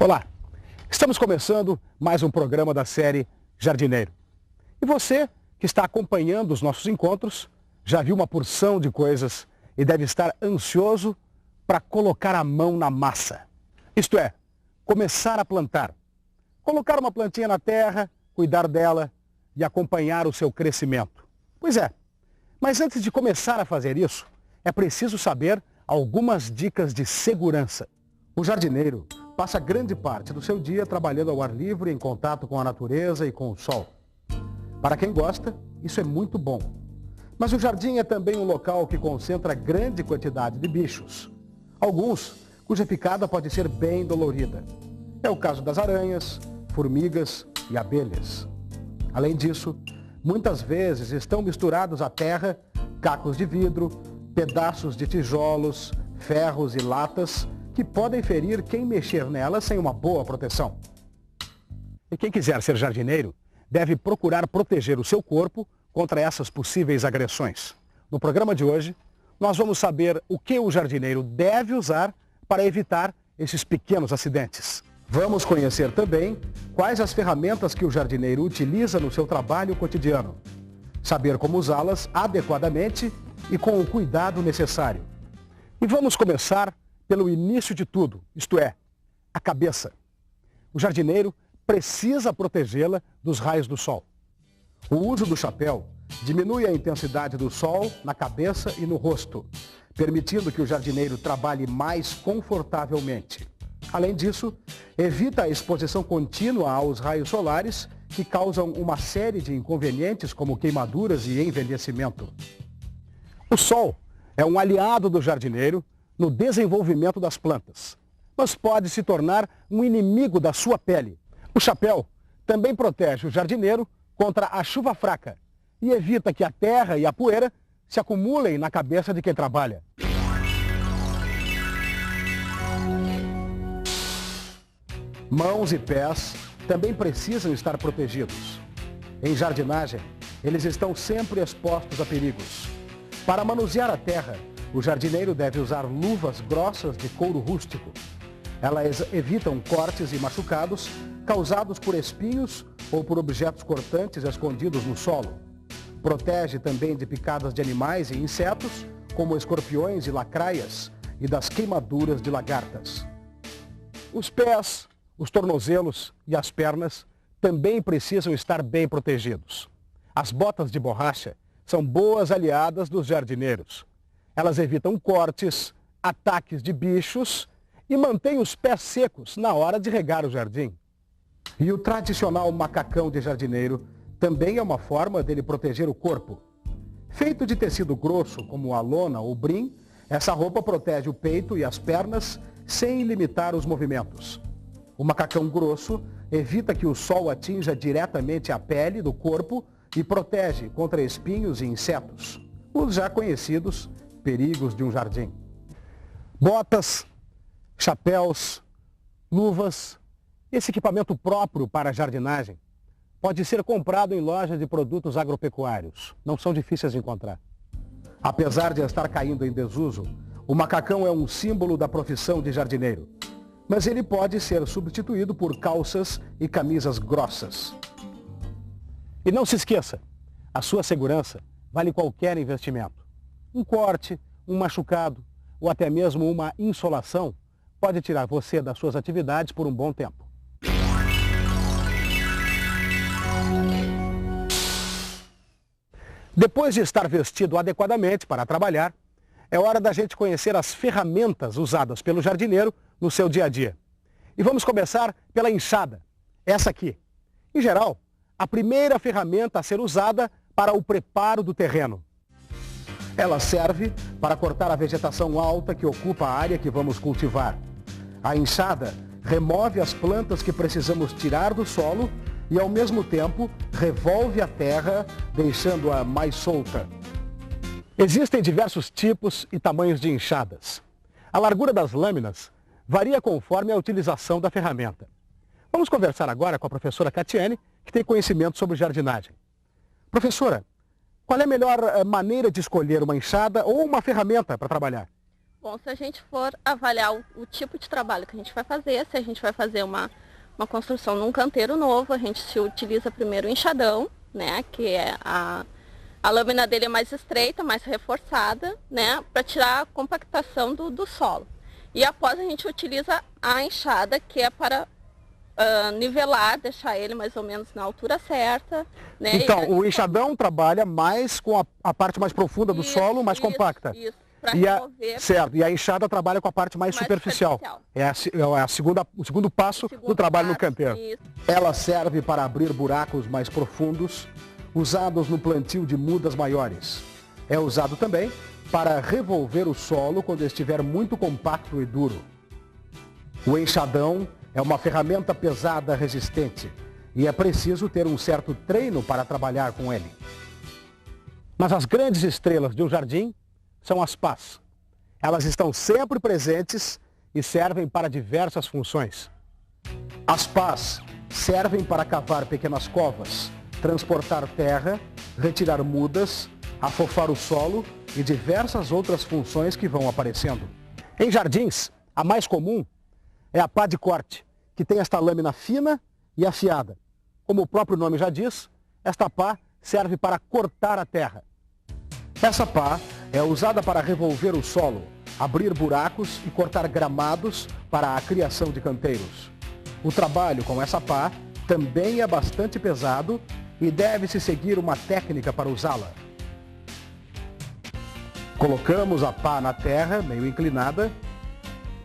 Olá, estamos começando mais um programa da série Jardineiro. E você que está acompanhando os nossos encontros já viu uma porção de coisas e deve estar ansioso para colocar a mão na massa. Isto é, começar a plantar. Colocar uma plantinha na terra, cuidar dela e acompanhar o seu crescimento. Pois é, mas antes de começar a fazer isso, é preciso saber algumas dicas de segurança. O jardineiro passa grande parte do seu dia trabalhando ao ar livre, em contato com a natureza e com o sol. Para quem gosta, isso é muito bom. Mas o jardim é também um local que concentra grande quantidade de bichos. Alguns cuja picada pode ser bem dolorida. É o caso das aranhas, formigas e abelhas. Além disso, muitas vezes estão misturados à terra cacos de vidro, pedaços de tijolos, ferros e latas que podem ferir quem mexer nelas sem uma boa proteção. E quem quiser ser jardineiro deve procurar proteger o seu corpo contra essas possíveis agressões. No programa de hoje, nós vamos saber o que o jardineiro deve usar para evitar esses pequenos acidentes. Vamos conhecer também quais as ferramentas que o jardineiro utiliza no seu trabalho cotidiano. Saber como usá-las adequadamente e com o cuidado necessário. E vamos começar pelo início de tudo, isto é, a cabeça. O jardineiro precisa protegê-la dos raios do sol. O uso do chapéu diminui a intensidade do sol na cabeça e no rosto, permitindo que o jardineiro trabalhe mais confortavelmente. Além disso, evita a exposição contínua aos raios solares, que causam uma série de inconvenientes como queimaduras e envelhecimento. O sol é um aliado do jardineiro no desenvolvimento das plantas, mas pode se tornar um inimigo da sua pele. O chapéu também protege o jardineiro contra a chuva fraca e evita que a terra e a poeira se acumulem na cabeça de quem trabalha. Mãos e pés também precisam estar protegidos. Em jardinagem, eles estão sempre expostos a perigos. Para manusear a terra, o jardineiro deve usar luvas grossas de couro rústico. Elas evitam cortes e machucados causados por espinhos ou por objetos cortantes escondidos no solo. Protege também de picadas de animais e insetos, como escorpiões e lacraias, e das queimaduras de lagartas. Os pés, os tornozelos e as pernas também precisam estar bem protegidos. As botas de borracha são boas aliadas dos jardineiros. Elas evitam cortes, ataques de bichos e mantêm os pés secos na hora de regar o jardim. E o tradicional macacão de jardineiro também é uma forma dele proteger o corpo. Feito de tecido grosso, como a lona ou brim, essa roupa protege o peito e as pernas sem limitar os movimentos. O macacão grosso evita que o sol atinja diretamente a pele do corpo e protege contra espinhos e insetos, os já conhecidos perigos de um jardim. Botas, chapéus, luvas, esse equipamento próprio para a jardinagem pode ser comprado em lojas de produtos agropecuários. Não são difíceis de encontrar. Apesar de estar caindo em desuso, o macacão é um símbolo da profissão de jardineiro. Mas ele pode ser substituído por calças e camisas grossas. E não se esqueça, a sua segurança vale qualquer investimento. Um corte, um machucado ou até mesmo uma insolação pode tirar você das suas atividades por um bom tempo. Depois de estar vestido adequadamente para trabalhar, é hora da gente conhecer as ferramentas usadas pelo jardineiro no seu dia a dia. E vamos começar pela enxada, essa aqui. Em geral, a primeira ferramenta a ser usada para o preparo do terreno. Ela serve para cortar a vegetação alta que ocupa a área que vamos cultivar. A enxada remove as plantas que precisamos tirar do solo e, ao mesmo tempo, revolve a terra, deixando-a mais solta. Existem diversos tipos e tamanhos de enxadas. A largura das lâminas varia conforme a utilização da ferramenta. Vamos conversar agora com a professora Catiane, que tem conhecimento sobre jardinagem. Professora, qual é a melhor maneira de escolher uma enxada ou uma ferramenta para trabalhar? Bom, se a gente for avaliar o tipo de trabalho que a gente vai fazer, se a gente vai fazer uma construção num canteiro novo, a gente se utiliza primeiro o enxadão, né, que é a lâmina dele é mais estreita, mais reforçada, né, para tirar a compactação do solo. E após a gente utiliza a enxada, que é para nivelar, deixar ele mais ou menos na altura certa. Né? Então, o enxadão trabalha mais com a parte mais profunda do solo, mais compacta. Isso, para remover. Certo, e a enxada trabalha com a parte mais superficial. É o segundo passo do trabalho no canteiro. Isso. Ela serve para abrir buracos mais profundos, usados no plantio de mudas maiores. É usado também para revolver o solo quando estiver muito compacto e duro. O enxadão é uma ferramenta pesada resistente e é preciso ter um certo treino para trabalhar com ele. Mas as grandes estrelas de um jardim são as pás. Elas estão sempre presentes e servem para diversas funções. As pás servem para cavar pequenas covas, transportar terra, retirar mudas, afofar o solo e diversas outras funções que vão aparecendo. Em jardins, a mais comum é a pá de corte, que tem esta lâmina fina e afiada. Como o próprio nome já diz, esta pá serve para cortar a terra. Essa pá é usada para revolver o solo, abrir buracos e cortar gramados para a criação de canteiros. O trabalho com essa pá também é bastante pesado e deve-se seguir uma técnica para usá-la. Colocamos a pá na terra, meio inclinada,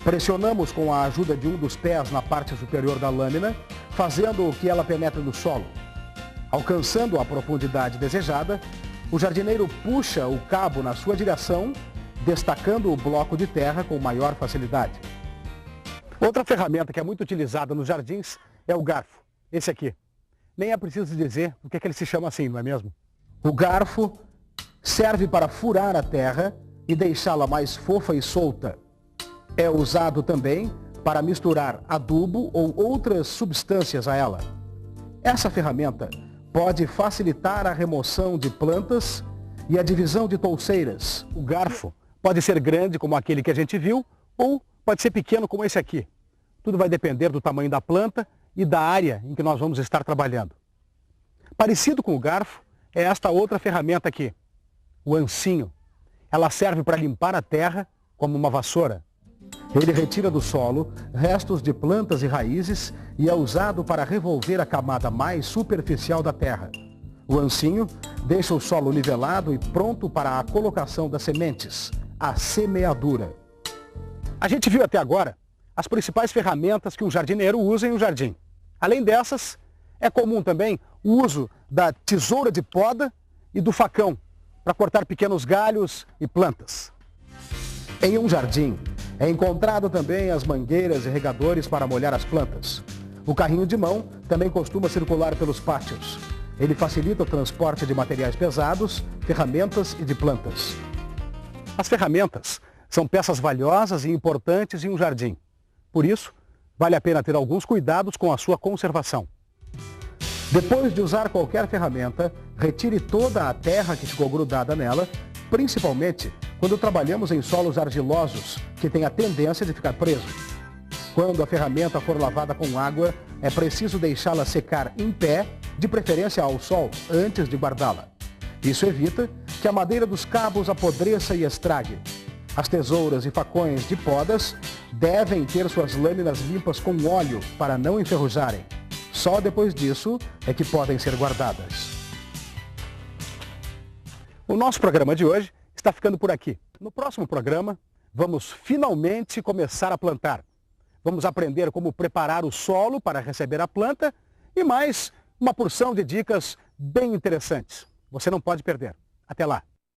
pressionamos com a ajuda de um dos pés na parte superior da lâmina, fazendo que ela penetre no solo. Alcançando a profundidade desejada, o jardineiro puxa o cabo na sua direção, destacando o bloco de terra com maior facilidade. Outra ferramenta que é muito utilizada nos jardins é o garfo, esse aqui. Nem é preciso dizer por que ele se chama assim, não é mesmo? O garfo serve para furar a terra e deixá-la mais fofa e solta. É usado também para misturar adubo ou outras substâncias a ela. Essa ferramenta pode facilitar a remoção de plantas e a divisão de touceiras. O garfo pode ser grande, como aquele que a gente viu, ou pode ser pequeno, como esse aqui. Tudo vai depender do tamanho da planta e da área em que nós vamos estar trabalhando. Parecido com o garfo é esta outra ferramenta aqui, o ancinho. Ela serve para limpar a terra como uma vassoura. Ele retira do solo restos de plantas e raízes e é usado para revolver a camada mais superficial da terra. O ancinho deixa o solo nivelado e pronto para a colocação das sementes, a semeadura. A gente viu até agora as principais ferramentas que um jardineiro usa em um jardim. Além dessas, é comum também o uso da tesoura de poda e do facão para cortar pequenos galhos e plantas. Em um jardim, é encontrado também as mangueiras e regadores para molhar as plantas. O carrinho de mão também costuma circular pelos pátios. Ele facilita o transporte de materiais pesados, ferramentas e de plantas. As ferramentas são peças valiosas e importantes em um jardim. Por isso, vale a pena ter alguns cuidados com a sua conservação. Depois de usar qualquer ferramenta, retire toda a terra que ficou grudada nela, principalmente quando trabalhamos em solos argilosos, que têm a tendência de ficar preso. Quando a ferramenta for lavada com água, é preciso deixá-la secar em pé, de preferência ao sol, antes de guardá-la. Isso evita que a madeira dos cabos apodreça e estrague. As tesouras e facões de podas devem ter suas lâminas limpas com óleo para não enferrujarem. Só depois disso é que podem ser guardadas. O nosso programa de hoje está ficando por aqui. No próximo programa, vamos finalmente começar a plantar. Vamos aprender como preparar o solo para receber a planta e mais uma porção de dicas bem interessantes. Você não pode perder. Até lá!